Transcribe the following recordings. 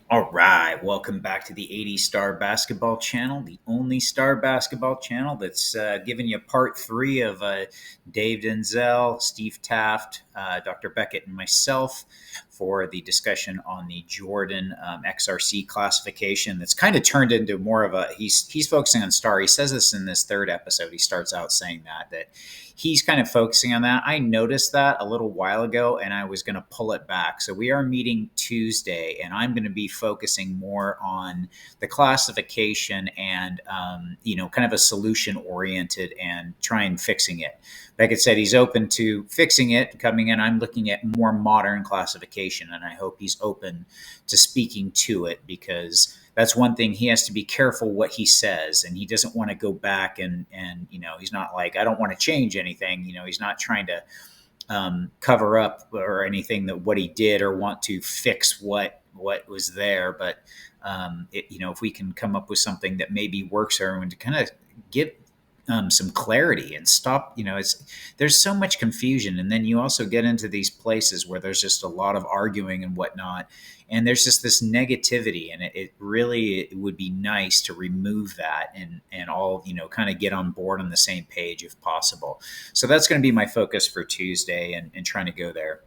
All right, welcome back to the 80 Star Basketball Channel, the only star basketball channel that's giving you part three of Dave Denzel, Steve Taft, Dr. Beckett, and myself for the discussion on the Jordan XRC classification. That's kind of turned into more of a he's focusing on star. He says this in this third episode. He starts out saying that he's kind of focusing on that. I noticed that a little while ago, and I was going to pull it back. So we are meeting Tuesday, and I'm going to be focusing more on the classification and kind of a solution oriented and try and fixing it. Beckett said he's open to fixing it, coming in. I'm looking at more modern classification, and I hope he's open to speaking to it because that's one thing. He has to be careful what he says, and he doesn't want to go back and he's not like, I don't want to change anything. He's not trying to cover up or anything that what he did or want to fix what was there. But if we can come up with something that maybe works for everyone to kind of get some clarity and stop, there's so much confusion. And then you also get into these places where there's just a lot of arguing and whatnot. And there's just this negativity, and it would be nice to remove that and all, kind of get on board on the same page if possible. So that's going to be my focus for Tuesday and trying to go there.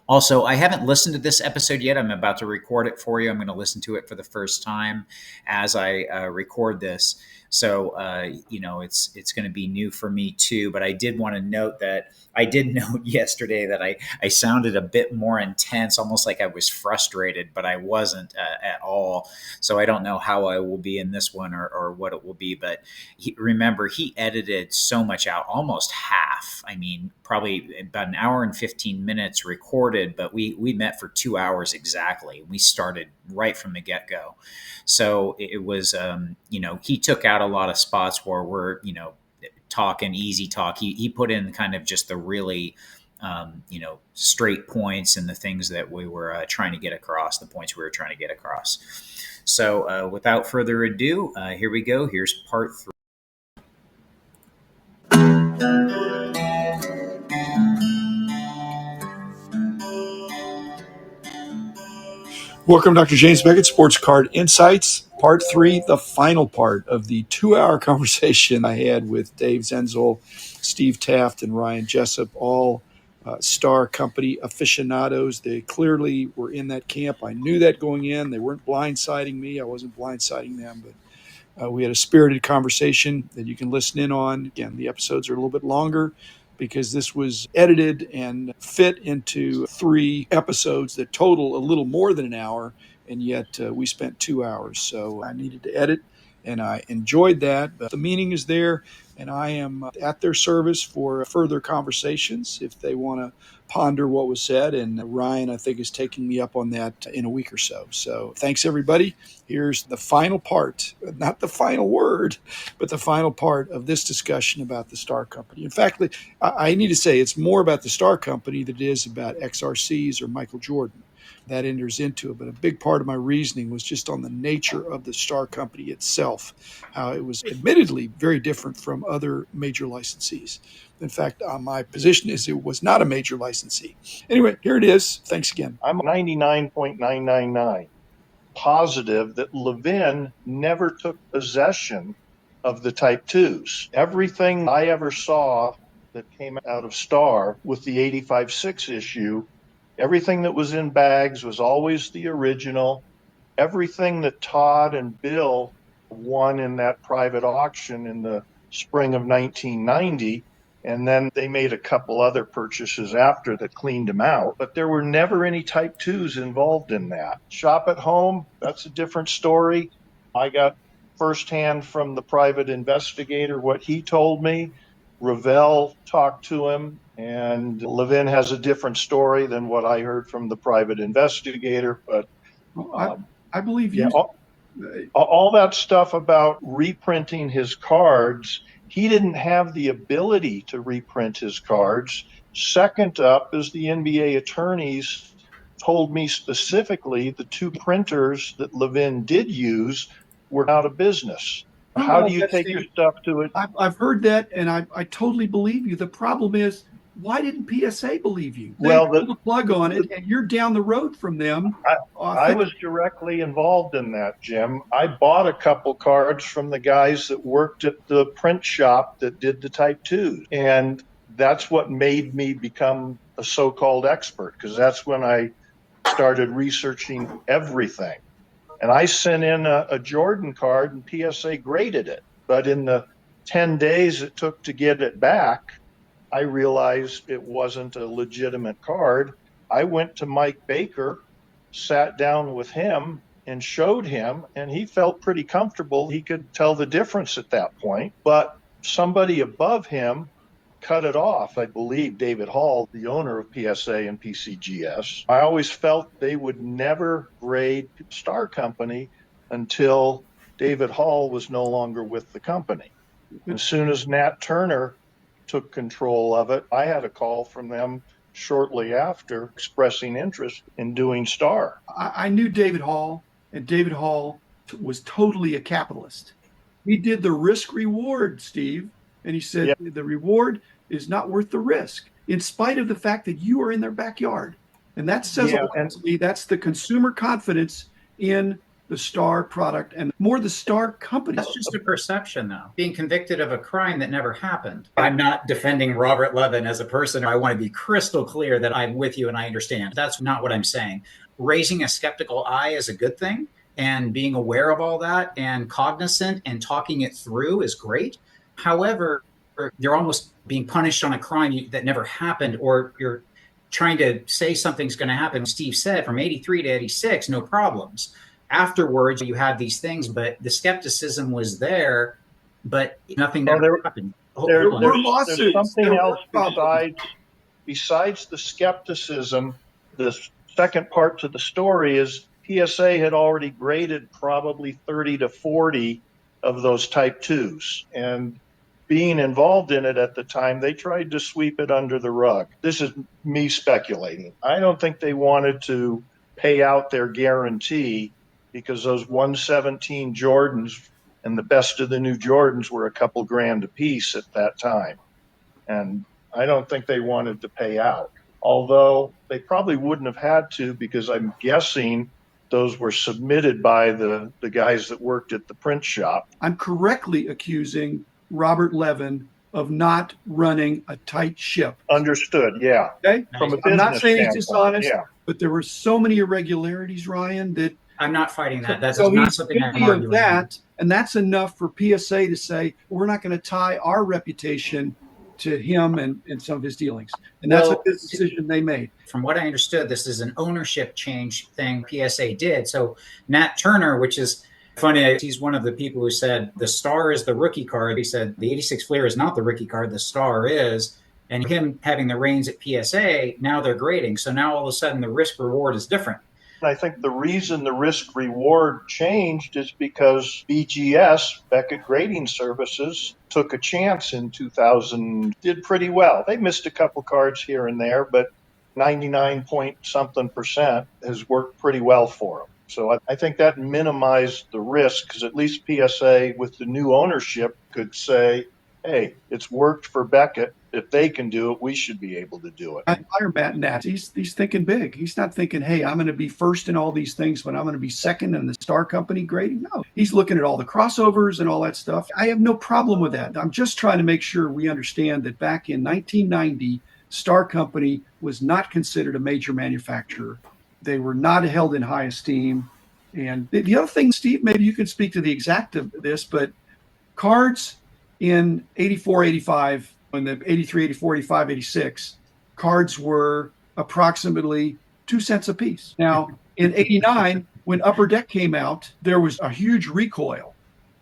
Also, I haven't listened to this episode yet. I'm about to record it for you. I'm going to listen to it for the first time as I record this. So, it's going to be new for me too. But I did want to note that I did note yesterday that I sounded a bit more intense, almost like I was frustrated, but I wasn't at all. So I don't know how I will be in this one or what it will be. But remember, he edited so much out, almost half. I mean, probably about an hour and 15 minutes recorded, but we met for 2 hours exactly. We started right from the get-go. So it was, he took out a lot of spots where we're, talking easy talk. He put in kind of just the really, straight points and the things that we were trying to get across, the points we were trying to get across. So without further ado, here we go. Here's part three. Welcome, Dr. James Beckett, Sports Card Insights, Part 3, the final part of the 2-hour conversation I had with Dave Zenzel, Steve Taft, and Ryan Jessup, all Star Company aficionados. They clearly were in that camp. I knew that going in. They weren't blindsiding me. I wasn't blindsiding them, but we had a spirited conversation that you can listen in on. Again, the episodes are a little bit longer because this was edited and fit into 3 episodes that total a little more than an hour, and yet we spent 2 hours. So I needed to edit, and I enjoyed that. But the meaning is there, and I am at their service for further conversations if they want to ponder what was said. And Ryan, I think, is taking me up on that in a week or so. So thanks, everybody. Here's the final part, not the final word, but the final part of this discussion about the Star Company. In fact, I need to say it's more about the Star Company than it is about XRCs or Michael Jordan. That enters into it. But a big part of my reasoning was just on the nature of the Star Company itself, how it was admittedly very different from other major licensees. In fact, my position is it was not a major licensee. Anyway, here it is. Thanks again. I'm 99.999 positive that Levin never took possession of the Type 2s. Everything I ever saw that came out of Star with the 85.6 issue, everything that was in bags was always the original. Everything that Todd and Bill won in that private auction in the spring of 1990, and then they made a couple other purchases after that cleaned them out. But there were never any Type 2s involved in that. Shop at home, that's a different story. I got firsthand from the private investigator what he told me. Ravel talked to him, and Levin has a different story than what I heard from the private investigator. But I believe yeah, you. all that stuff about reprinting his cards, he didn't have the ability to reprint his cards. Second up is the NBA attorneys told me specifically the 2 printers that Levin did use were out of business. How do you take your stuff to it? I've heard that, and I totally believe you. The problem is why didn't PSA believe you? They Well, pulled the plug on it, and you're down the road from them. I was directly involved in that, Jim. I bought a couple cards from the guys that worked at the print shop that did the Type 2s. And that's what made me become a so-called expert, because that's when I started researching everything. And I sent in a Jordan card and PSA graded it. But in the 10 days it took to get it back, I realized it wasn't a legitimate card. I went to Mike Baker, sat down with him and showed him, and he felt pretty comfortable. He could tell the difference at that point, but somebody above him cut it off. I believe David Hall, the owner of PSA and PCGS. I always felt they would never grade Star Company until David Hall was no longer with the company. As soon as Nat Turner took control of it, I had a call from them shortly after expressing interest in doing Star. I knew David Hall, and David Hall was totally a capitalist. He did the risk reward, Steve, and he said the reward is not worth the risk, in spite of the fact that you are in their backyard. And that says a lot to me. That's the consumer confidence in the Star product and more the Star company. That's just a perception, though. Being convicted of a crime that never happened. I'm not defending Robert Levin as a person. I want to be crystal clear that I'm with you and I understand. That's not what I'm saying. Raising a skeptical eye is a good thing, and being aware of all that and cognizant and talking it through is great. However, you're almost being punished on a crime that never happened, or you're trying to say something's going to happen. Steve said from 83 to 86, no problems. Afterwards, you have these things, but the skepticism was there, but nothing ever happened. There's something else besides the skepticism. The second part to the story is PSA had already graded probably 30 to 40 of those Type 2s. And being involved in it at the time, they tried to sweep it under the rug. This is me speculating. I don't think they wanted to pay out their guarantee, because those 117 Jordans and the best of the new Jordans were a couple grand a piece at that time. And I don't think they wanted to pay out, although they probably wouldn't have had to, because I'm guessing those were submitted by the guys that worked at the print shop. I'm correctly accusing Robert Levin of not running a tight ship. Understood, yeah. Okay? From a business I'm not saying he's dishonest, yeah. But there were so many irregularities, Ryan, that I'm not fighting that. That's so not something I'm arguing. That, and that's enough for PSA to say, we're not going to tie our reputation to him and some of his dealings. And that's a decision they made. From what I understood, this is an ownership change thing PSA did. So Nat Turner, which is funny, he's one of the people who said the Star is the rookie card. He said the 86 Fleer is not the rookie card, the Star is. And him having the reins at PSA, now they're grading. So now all of a sudden the risk reward is different. I think the reason the risk reward changed is because BGS, Beckett Grading Services, took a chance in 2000, did pretty well. They missed a couple cards here and there, but 99 point something percent has worked pretty well for them. So I think that minimized the risk, because at least PSA with the new ownership could say, hey, it's worked for Beckett. If they can do it, we should be able to do it. I admire Matt Nat. He's thinking big. He's not thinking, hey, I'm going to be first in all these things, but I'm going to be second in the Star Company grading. No, he's looking at all the crossovers and all that stuff. I have no problem with that. I'm just trying to make sure we understand that back in 1990, Star Company was not considered a major manufacturer. They were not held in high esteem. And the other thing, Steve, maybe you can speak to the exact of this, but cards in 84, 85, in the 83, 84, 85, 86, cards were approximately 2 cents a piece. Now, in 89, when Upper Deck came out, there was a huge recoil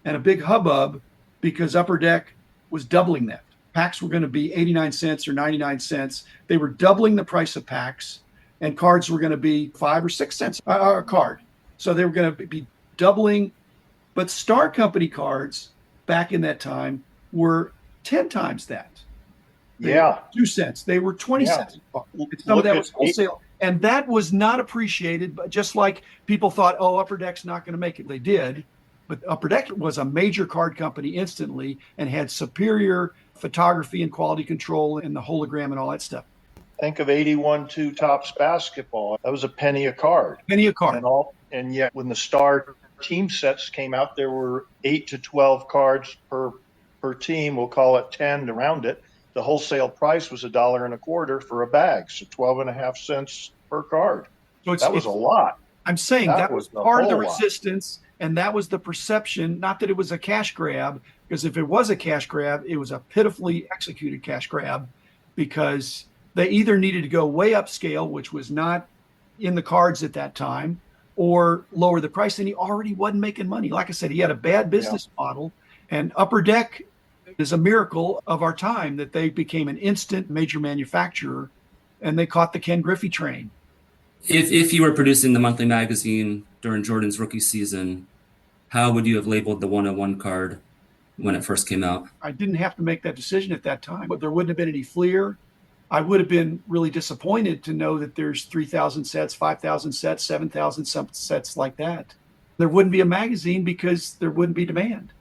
and a big hubbub because Upper Deck was doubling that. Packs were going to be 89 cents or 99 cents. They were doubling the price of packs, and cards were going to be 5 or 6 cents a card. So they were going to be doubling. But Star Company cards back in that time were 10 times that. Yeah. 2 cents. They were 20 cents. Some of that was wholesale. And that was not appreciated, but just like people thought, oh, Upper Deck's not going to make it. They did. But Upper Deck was a major card company instantly and had superior photography and quality control and the hologram and all that stuff. Think of 81-2 Topps basketball. That was a penny a card. Penny a card. And yet when the star team sets came out, there were 8 to 12 cards per team. We'll call it 10 around it. The wholesale price was $1.25 for a bag, so 12.5 cents per card. So that was a lot. I'm saying that was part of the resistance, and that was the perception, not that it was a cash grab, because if it was a cash grab, it was a pitifully executed cash grab, because they either needed to go way upscale, which was not in the cards at that time, or lower the price, and he already wasn't making money. Like I said, he had a bad business model, and Upper Deck is a miracle of our time that they became an instant major manufacturer, and they caught the Ken Griffey train. If you were producing the monthly magazine during Jordan's rookie season, how would you have labeled the 101 card when it first came out? I didn't have to make that decision at that time, but there wouldn't have been any Fleer. I would have been really disappointed to know that there's 3,000 sets, 5,000 sets, 7,000 sets like that. There wouldn't be a magazine because there wouldn't be demand.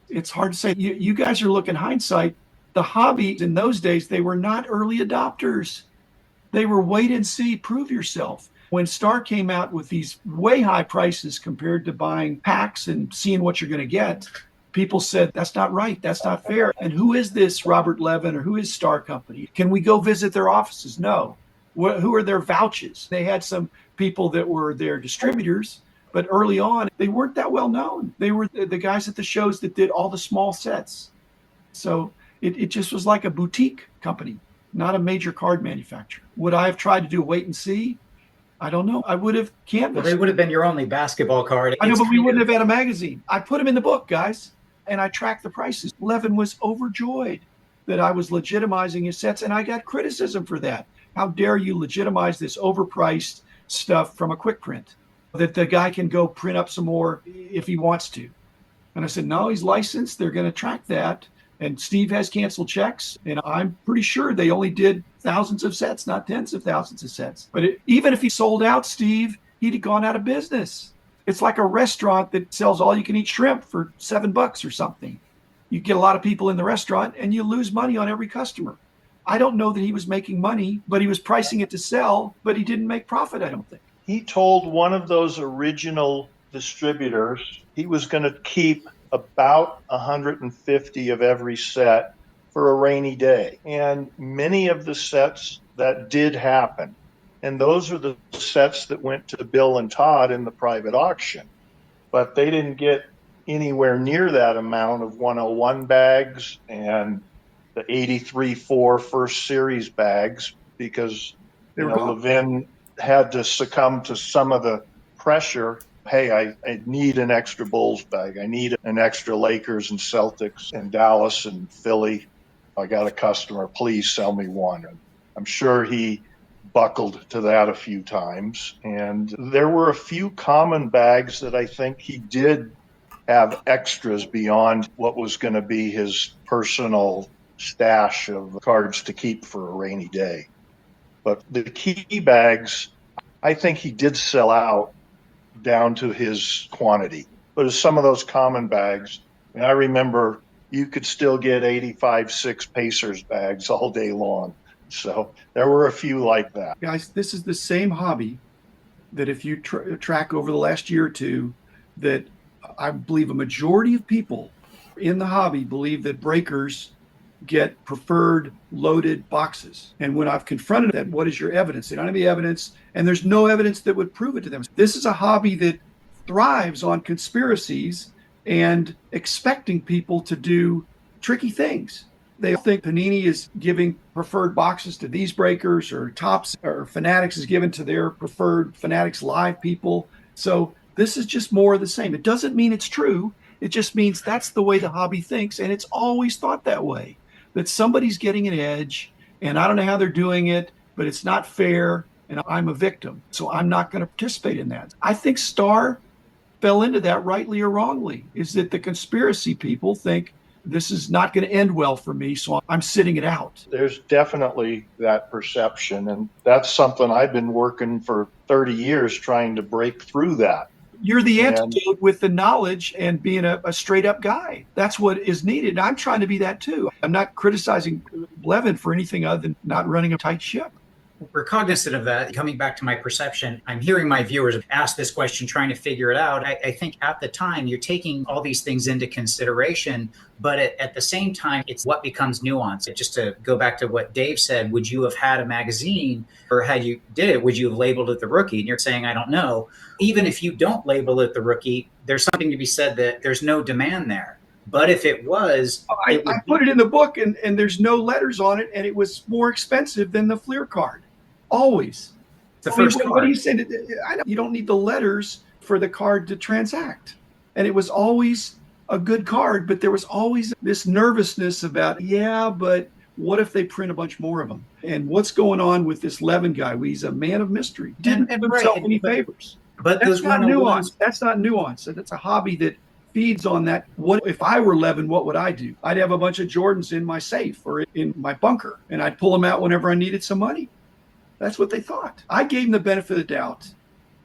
It's hard to say. You guys are looking hindsight. The hobby in those days, they were not early adopters. They were wait and see, prove yourself. When Star came out with these way high prices compared to buying packs and seeing what you're going to get, people said, that's not right. That's not fair. And who is this Robert Levin, or who is Star Company? Can we go visit their offices? No. Who are their vouchers? They had some people that were their distributors, but early on, they weren't that well known. They were the guys at the shows that did all the small sets. So it just was like a boutique company, not a major card manufacturer. Would I have tried to do a wait and see? I don't know. I would have canvassed. Well, they would have been your only basketball card. I know, but we wouldn't have had a magazine. I put them in the book, guys, and I tracked the prices. Levin was overjoyed that I was legitimizing his sets, and I got criticism for that. How dare you legitimize this overpriced stuff from a quick print that the guy can go print up some more if he wants to? And I said, no, he's licensed. They're going to track that. And Steve has canceled checks, and I'm pretty sure they only did thousands of sets, not tens of thousands of sets. But even if he sold out, Steve, he'd have gone out of business. It's like a restaurant that sells all-you-can-eat shrimp for $7 or something. You get a lot of people in the restaurant, and you lose money on every customer. I don't know that he was making money, but he was pricing it to sell, but he didn't make profit, I don't think. He told one of those original distributors he was going to keep about 150 of every set for a rainy day. And many of the sets that did happen. And those are the sets that went to Bill and Todd in the private auction. But they didn't get anywhere near that amount of 101 bags and the 83-4 first series bags, because Levin had to succumb to some of the pressure. Hey, I need an extra Bulls bag. I need an extra Lakers and Celtics and Dallas and Philly. I got a customer. Please sell me one. And I'm sure he buckled to that a few times. And there were a few common bags that I think he did have extras beyond what was going to be his personal stash of cards to keep for a rainy day. But the key bags, I think he did sell out down to his quantity. But as some of those common bags, and I remember you could still get 85-6 Pacers bags all day long. So there were a few like that. Guys, this is the same hobby that if you track over the last year or two, that I believe a majority of people in the hobby believe that breakers get preferred loaded boxes. And when I've confronted that, what is your evidence? They don't have any evidence, and there's no evidence that would prove it to them. This is a hobby that thrives on conspiracies and expecting people to do tricky things. They think Panini is giving preferred boxes to these breakers, or Topps or Fanatics is given to their preferred Fanatics Live people. So this is just more of the same. It doesn't mean it's true. It just means that's the way the hobby thinks, and it's always thought that way, that somebody's getting an edge, and I don't know how they're doing it, but it's not fair, and I'm a victim, so I'm not going to participate in that. I think Star fell into that, rightly or wrongly, is that the conspiracy people think this is not going to end well for me, so I'm sitting it out. There's definitely that perception, and that's something I've been working for 30 years trying to break through that. You're the And antidote with the knowledge and being a straight up guy. That's what is needed. I'm trying to be that too. I'm not criticizing Levin for anything other than not running a tight ship. We're cognizant of that. Coming back to my perception, I'm hearing my viewers ask this question, trying to figure it out. I think at the time you're taking all these things into consideration, but at the same time, it's what becomes nuance. Just to go back to what Dave said, would you have had a magazine, or had you did it, would you have labeled it the Rookie? And you're saying, I don't know. Even if you don't label it the Rookie, there's something to be said that there's no demand there. But if it was, I put it in the book, and there's no letters on it, and it was more expensive than the Fleer card. Always. The first card. What do you say? I know you don't need the letters for the card to transact. And it was always a good card, but there was always this nervousness about, yeah, but what if they print a bunch more of them? And what's going on with this Levin guy? He's a man of mystery. Didn't do himself any favors. But That's those not 101s. nuance. That's not nuance. That's a hobby that feeds on that. What if I were Levin? What would I do? I'd have a bunch of Jordans in my safe or in my bunker, and I'd pull them out whenever I needed some money. That's what they thought. I gave them the benefit of the doubt,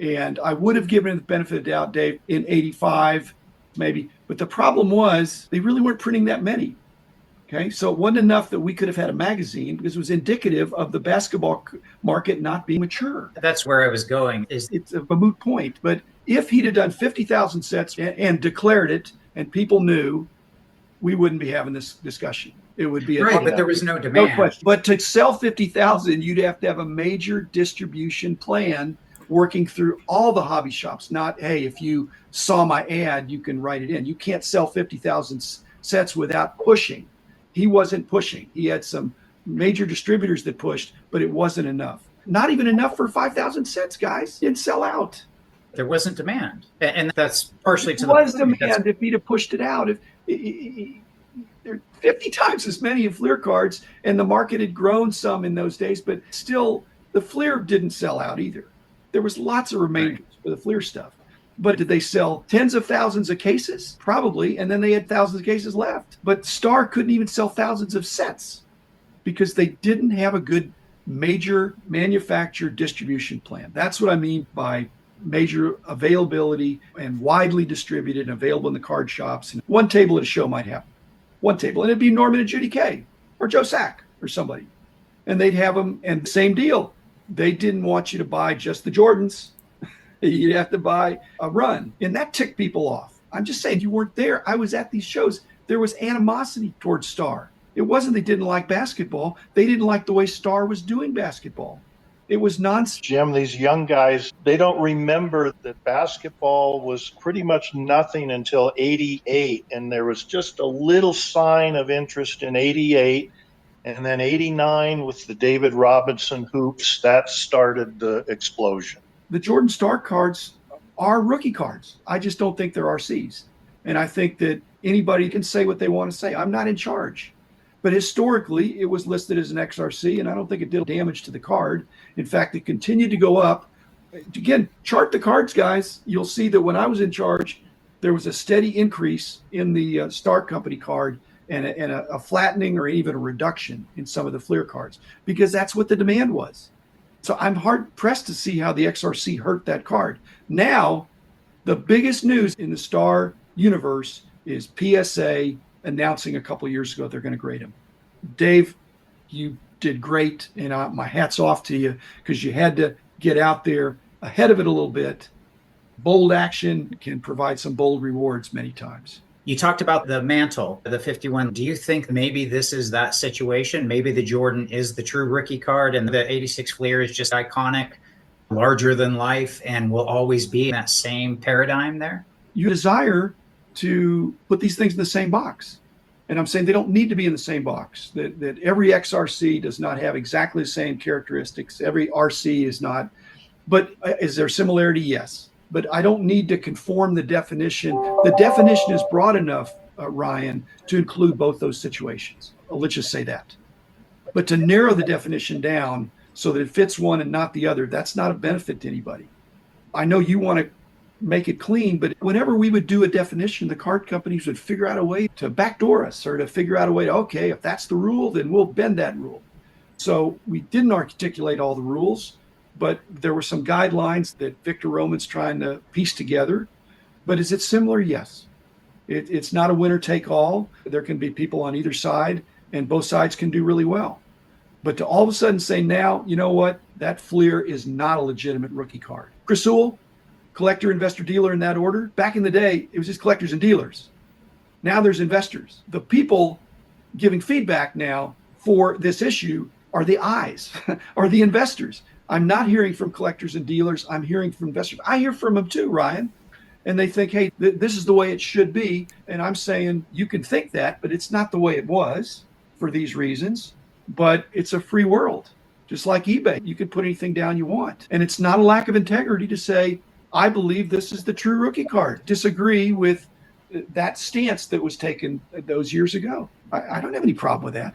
and I would have given them the benefit of the doubt, Dave, in 85, maybe. But the problem was they really weren't printing that many. Okay, so it wasn't enough that we could have had a magazine because it was indicative of the basketball market not being mature. That's where I was going. It's a moot point. But if he'd have done 50,000 sets and declared it, and people knew, we wouldn't be having this discussion. It would be right, but there was no demand. No question. But to sell 50,000, you'd have to have a major distribution plan working through all the hobby shops. Not, hey, if you saw my ad, you can write it in. You can't sell 50,000 sets without pushing. He wasn't pushing. He had some major distributors that pushed, but it wasn't enough. Not even enough for 5,000 sets, guys. Didn't sell out. There wasn't demand. And that's partially to the point. There was demand if he'd have pushed it out. If there are 50 times as many in Fleer cards, and the market had grown some in those days, but still the Fleer didn't sell out either. There was lots of remainders for the Fleer stuff. But did they sell tens of thousands of cases? Probably. And then they had thousands of cases left. But Star couldn't even sell thousands of sets because they didn't have a good major manufacturer distribution plan. That's what I mean by major availability and widely distributed and available in the card shops. And one table at a show might happen. One table. And it'd be Norman and Judy Kay or Joe Sack or somebody. And they'd have them. And same deal. They didn't want you to buy just the Jordans. You'd have to buy a run. And that ticked people off. I'm just saying, you weren't there. I was at these shows. There was animosity towards Star. It wasn't they didn't like basketball. They didn't like the way Star was doing basketball. It was nonsense. Jim, these young guys, they don't remember that basketball was pretty much nothing until 88. And there was just a little sign of interest in 88. And then 89 with the David Robinson hoops, that started the explosion. The Jordan Star cards are rookie cards. I just don't think they're RCs. And I think that anybody can say what they want to say. I'm not in charge. But historically, it was listed as an XRC, and I don't think it did damage to the card. In fact, it continued to go up. Again, chart the cards, guys. You'll see that when I was in charge, there was a steady increase in the Star Company card and a flattening or even a reduction in some of the Fleer cards because that's what the demand was. So I'm hard-pressed to see how the XRC hurt that card. Now, the biggest news in the Star universe is PSA announcing a couple of years ago they're going to grade him. Dave, you did great, and my hat's off to you because you had to get out there ahead of it a little bit. Bold action can provide some bold rewards many times. You talked about the mantle, the 51. Do you think maybe this is that situation? Maybe the Jordan is the true rookie card and the 86 Fleer is just iconic, larger than life, and will always be in that same paradigm there? You desire to put these things in the same box. And I'm saying they don't need to be in the same box, that every XRC does not have exactly the same characteristics. Every RC is not. But is there similarity? Yes. But I don't need to conform the definition. The definition is broad enough, Ryan, to include both those situations. Let's just say that. But to narrow the definition down so that it fits one and not the other, that's not a benefit to anybody. I know you want to make it clean, but whenever we would do a definition, the card companies would figure out a way to backdoor us or to figure out a way to, okay, if that's the rule, then we'll bend that rule. So we didn't articulate all the rules. but there were some guidelines that Victor Roman's trying to piece together. But is it similar? Yes. It's not a winner take all. There can be people on either side, and both sides can do really well. But to all of a sudden say now, you know what, that Fleer is not a legitimate rookie card. Chris Sewell, collector, investor, dealer in that order. Back in the day, it was just collectors and dealers. Now there's investors. The people giving feedback now for this issue are the eyes, are the investors. I'm not hearing from collectors and dealers. I'm hearing from investors. I hear from them too, Ryan. And they think, hey, this is the way it should be. And I'm saying you can think that, but it's not the way it was for these reasons. But it's a free world, just like eBay. You can put anything down you want. And it's not a lack of integrity to say, I believe this is the true rookie card. Disagree with that stance that was taken those years ago. I don't have any problem with that.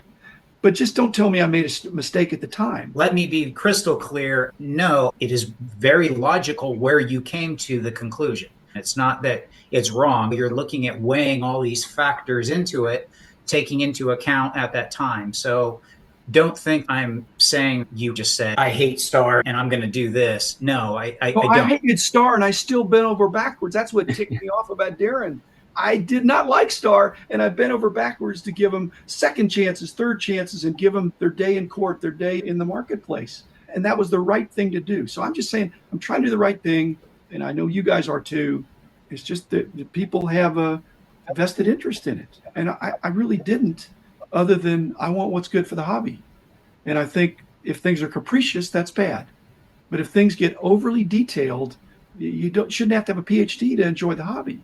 But just don't tell me I made a mistake at the time. Let me be crystal clear. No, it is very logical where you came to the conclusion. It's not that it's wrong. You're looking at weighing all these factors into it, taking into account at that time. So don't think I'm saying you just said, I hate Star and I'm going to do this. No, I don't. I hated Star and I still bent over backwards. That's what ticked me off about Darren. I did not like Star, and I bent over backwards to give them second chances, third chances, and give them their day in court, their day in the marketplace. And that was the right thing to do. So I'm just saying, I'm trying to do the right thing, and I know you guys are too. It's just that the people have a vested interest in it. And I really didn't, other than I want what's good for the hobby. And I think if things are capricious, that's bad. But if things get overly detailed, you shouldn't have to have a PhD to enjoy the hobby.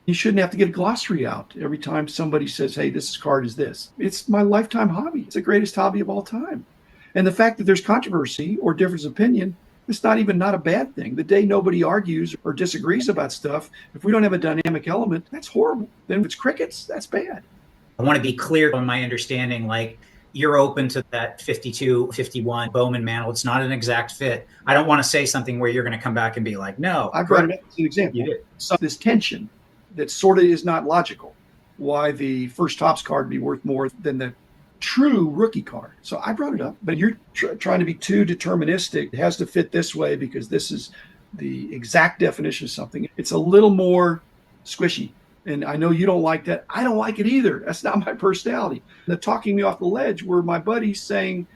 You shouldn't have to get a glossary out every time somebody says, hey, this card is this. It's my lifetime hobby. It's the greatest hobby of all time. And the fact that there's controversy or difference of opinion, it's not a bad thing. The day nobody argues or disagrees about stuff, if we don't have a dynamic element, that's horrible. Then if it's crickets, that's bad. I want to be clear on my understanding, like you're open to that 52, 51 Bowman mantle. It's not an exact fit. I don't want to say something where you're going to come back and be like, no. I brought it up as an example. You did. So this tension that sort of is not logical. Why the first Topps card be worth more than the true rookie card. So I brought it up, but you're trying to be too deterministic. It has to fit this way because this is the exact definition of something. It's a little more squishy. And I know you don't like that. I don't like it either. That's not my personality. The talking me off the ledge were my buddies saying,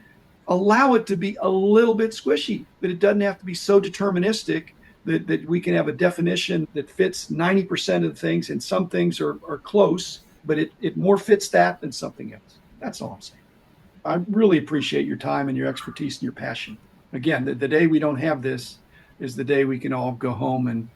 allow it to be a little bit squishy, that it doesn't have to be so deterministic that we can have a definition that fits 90% of the things, and some things are close, but it more fits that than something else. That's all I'm saying. I really appreciate your time and your expertise and your passion. Again, the day we don't have this is the day we can all go home and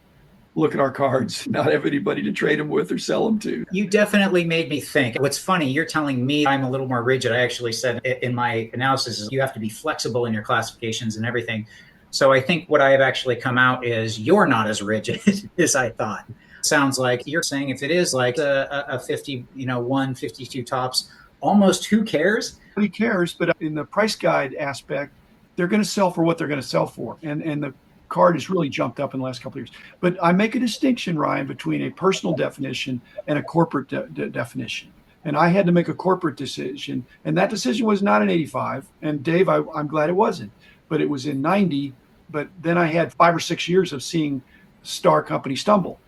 look at our cards, not have anybody to trade them with or sell them to. You definitely made me think. What's funny, you're telling me I'm a little more rigid. I actually said in my analysis, you have to be flexible in your classifications and everything. So I think what I have actually come out is you're not as rigid as I thought. Sounds like you're saying if it is like a 51, 52 Topps, almost who cares? Nobody cares, but in the price guide aspect, they're going to sell for what they're going to sell for. And the card has really jumped up in the last couple of years. But I make a distinction, Ryan, between a personal definition and a corporate definition. And I had to make a corporate decision. And that decision was not in 85. And Dave, I'm glad it wasn't. But it was in 90. But then I had 5 or 6 years of seeing Star Company stumble.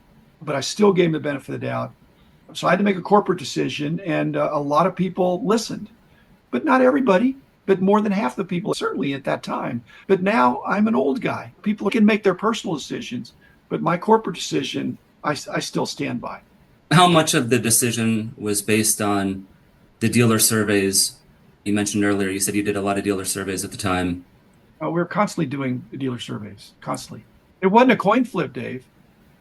But I still gave him the benefit of the doubt. So I had to make a corporate decision. And a lot of people listened. But not everybody. But more than half the people, certainly at that time. But now I'm an old guy. People can make their personal decisions. But my corporate decision, I still stand by. How much of the decision was based on the dealer surveys? You mentioned earlier, you said you did a lot of dealer surveys at the time. We were constantly doing dealer surveys, constantly. It wasn't a coin flip, Dave.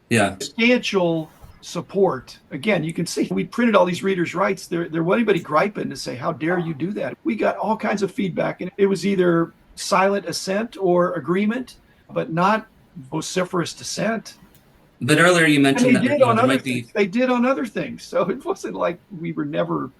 Yeah. Substantial support. Again, you can see we printed all these readers' rights. There wasn't anybody griping to say, how dare you do that? We got all kinds of feedback, and it was either silent assent or agreement, but not vociferous dissent. But earlier you mentioned that there might be... They did on other things, so it wasn't like we were never...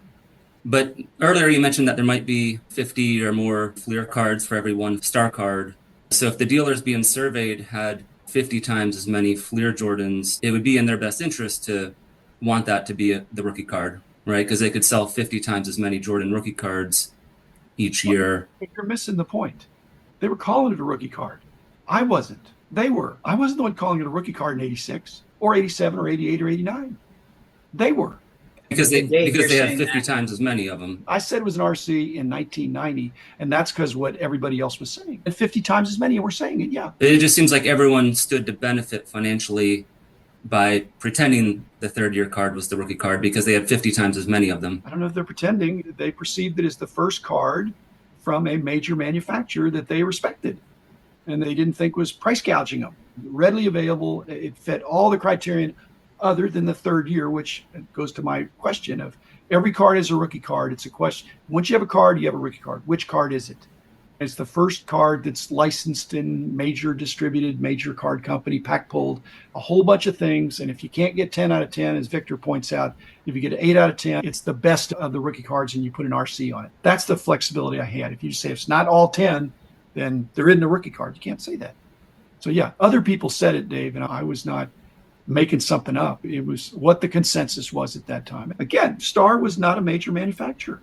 But earlier you mentioned that there might be 50 or more Fleer cards for every one Star card. So if the dealers being surveyed had 50 times as many Fleer Jordans, it would be in their best interest to want that to be the rookie card, right? Because they could sell 50 times as many Jordan rookie cards each year. You're missing the point. They were calling it a rookie card. I wasn't. They were. I wasn't the one calling it a rookie card in 86 or 87 or 88 or 89. They were. Because And Dave, you're they had saying 50 that. times as many of them. I said it was an RC in 1990, and that's because what everybody else was saying. And 50 times as many were saying it, yeah. It just seems like everyone stood to benefit financially by pretending the third year card was the rookie card because they had 50 times as many of them. I don't know if they're pretending. They perceived it as the first card from a major manufacturer that they respected and they didn't think was price gouging them. Readily available. It fit all the criterion other than the third year, which goes to my question of every card is a rookie card. It's a question. Once you have a card, you have a rookie card. Which card is it? It's the first card that's licensed in major distributed, major card company, pack pulled, a whole bunch of things. And if you can't get 10 out of 10, as Victor points out, if you get 8 out of 10, it's the best of the rookie cards and you put an RC on it. That's the flexibility I had. If you say it's not all 10, then there isn't a rookie card. You can't say that. So yeah, other people said it, Dave, and I was not making something up. It was what the consensus was at that time. Again, Star was not a major manufacturer.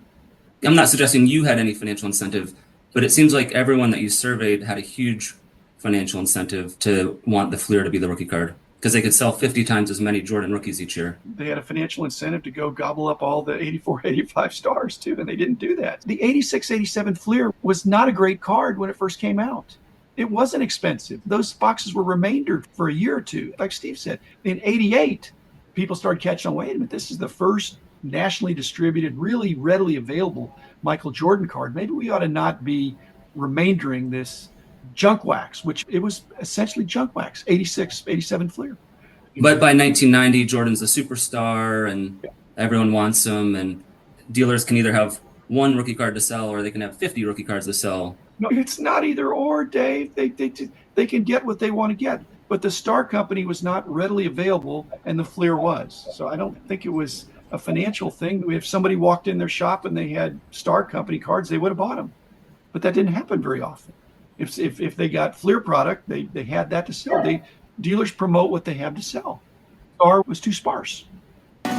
I'm not suggesting you had any financial incentive, but it seems like everyone that you surveyed had a huge financial incentive to want the Fleer to be the rookie card because they could sell 50 times as many Jordan rookies each year. They had a financial incentive to go gobble up all the 84, 85 stars too, and they didn't do that. The 86, 87 Fleer was not a great card when it first came out. It wasn't expensive. Those boxes were remaindered for a year or two. Like Steve said, in 88, people started catching on, wait a minute, this is the first nationally distributed, really readily available Michael Jordan card. Maybe we ought to not be remaindering this junk wax, which it was essentially junk wax, 86, 87 Fleer. But by 1990, Jordan's a superstar and everyone wants him, and dealers can either have one rookie card to sell or they can have 50 rookie cards to sell. No, it's not either or, Dave. They can get what they want to get. But the Star Company was not readily available and the Fleer was. So I don't think it was a financial thing. If somebody walked in their shop and they had Star Company cards, they would have bought them. But that didn't happen very often. If they got Fleer product, they had that to sell. Dealers promote what they have to sell. Star was too sparse. The